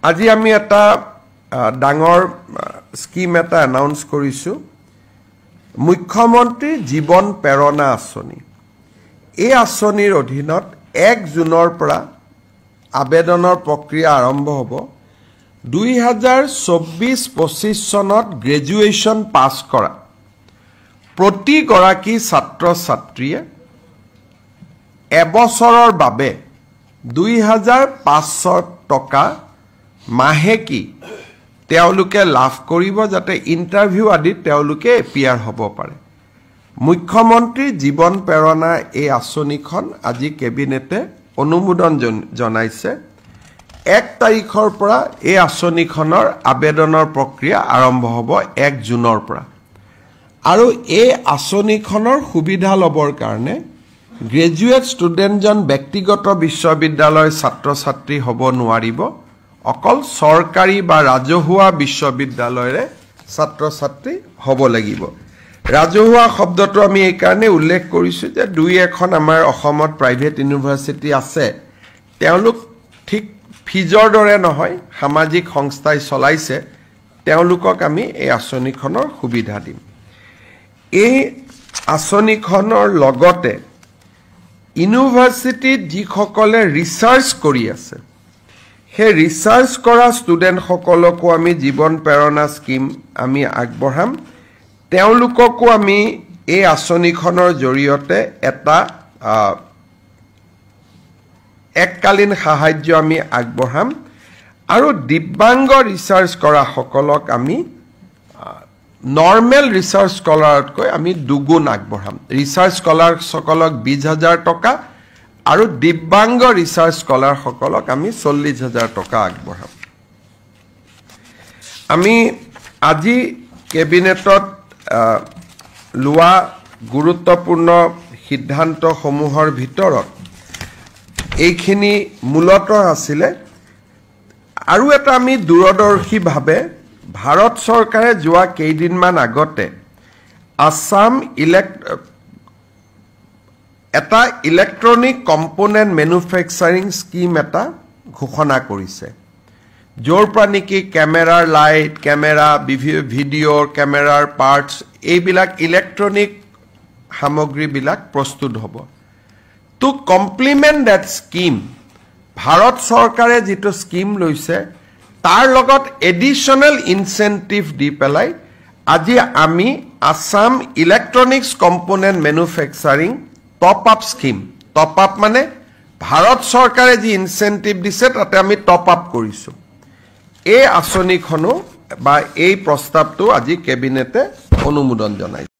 আজি আমি এটা ডাঙৰ স্কিম এটা এনাউন্স কৰিছো মুখ্যমন্ত্ৰী জীৱন প্ৰেৰণা আঁচনি এই আঁচনিৰ অধীনত 1 জুনৰ পৰা আবেদনৰ প্ৰক্ৰিয়া আৰম্ভ হ'ব 2024-25 চনত গ্ৰেজুৱেচন পাছ কৰা প্ৰতি গৰাকী ছাত্ৰ ছাত্ৰীয়ে এবছৰৰ বাবে 2500 টকা মাহেকি তেওলুকে লাভ কৰিব যাতে ইন্টাৰভিউ আদি তেওলুকে এপিয়াৰ হ'ব পাৰে মুখ্যমন্ত্ৰী জীৱন প্ৰেৰণা এই আঁচনিখন আজি কেবিনেটে অনুমোদন জনাইছে 1 তাৰিখৰ পৰা এই আঁচনিখনৰ আবেদনৰ প্ৰক্ৰিয়া আৰম্ভ হ'ব 1 জুনৰ পৰা আৰু এই আঁচনিখনৰ সুবিধা লবৰ কাৰণে গ্ৰেজুৱেট ষ্টুডেণ্টজন ব্যক্তিগত বিশ্ববিদ্যালয়ৰ ছাত্ৰ ছাত্ৰী হ'ব নোৱাৰিব অকল সৰকাৰী বা ৰাজহুৱা বিশ্ববিদ্যালয়ৰে ছাত্ৰ ছাত্ৰী হ'ব লাগিব ৰাজহুৱা শব্দটো আমি এই কাৰণে উল্লেখ কৰিছো যে দুই এখন আমাৰ অসমত প্ৰাইভেট ইউনিভাৰ্চিটি আছে তেওঁলোক ঠিক ফিজৰ দৰে নহয় সামাজিক সংস্থাই চলাইছে তেওঁলোকক আমি এই আঁচনিখনৰ সুবিধা দিম এই আঁচনিখনৰ লগতে ইউনিভাৰ্চিটিত যিসকলে ৰিসাৰ্চ কৰি আছে হে ৰিসাৰ্চ কৰা ষ্টুডেণ্ট সকলকো আমি জীৱন প্ৰেৰণা স্কিম আমি আগবঢ়াম তেওঁলোককো আমি এই আঁচনিখনৰ জৰিয়তে এটা এককালীন সাহায্য আমি আগবঢ়াম আৰু দিব্যাংগ ৰিসাৰ্চ কৰা সকলক আমি নৰ্মেল ৰিসাৰ্চ স্কলাৰতকৈ আমি দুগুণ আগবঢ়াম ৰিসাৰ্চ স্কলাৰ সকলক 20000 টকা আৰু দিব্যাংগ ৰিসাৰ্চ স্কলাৰ সকলক আমি 40000 টকা আগবঢ়াম আমি আজি কেবিনেটত লোৱা গুৰুত্বপূৰ্ণ সিদ্ধান্তসমূহৰ ভিতৰত এইখিনি মূলতঃ আছিলে আৰু এটা আমি দূৰদৰ্শীভাৱে ভাৰত চৰকাৰে যোৱা কেইদিনমান আগতে আসাম এটা ইলেক্ট্ৰনিক কম্পোনেন্ট ম্যানুফ্যাকচাৰিং স্কিম এটা ঘোষণা কৰিছে যৰ পৰা নেকি ক্যামেৰাৰ লাইট ক্যামেৰা ভিডিঅ'ৰ ক্যামেৰাৰ পাৰ্টস এইবিলাক ইলেক্ট্ৰনিক সামগ্ৰীবিলাক প্ৰস্তুত হ'ব to complement that scheme Bharat চৰকাৰে যেটো স্কিম লৈছে তাৰ লগত এডিশনাল ইনসেন্টিভ দি পেলাই আজি আমি Assam electronics component manufacturing top up scheme top up মানে ভাৰত চৰকাৰে যি ইনসেন্টিভ দিছে তাতে আমি টপ আপ কৰিছো এই আঁচনিখনো বা এই প্ৰস্তাৱটো আজি কেবিনেটে অনুমোদন জনাইছে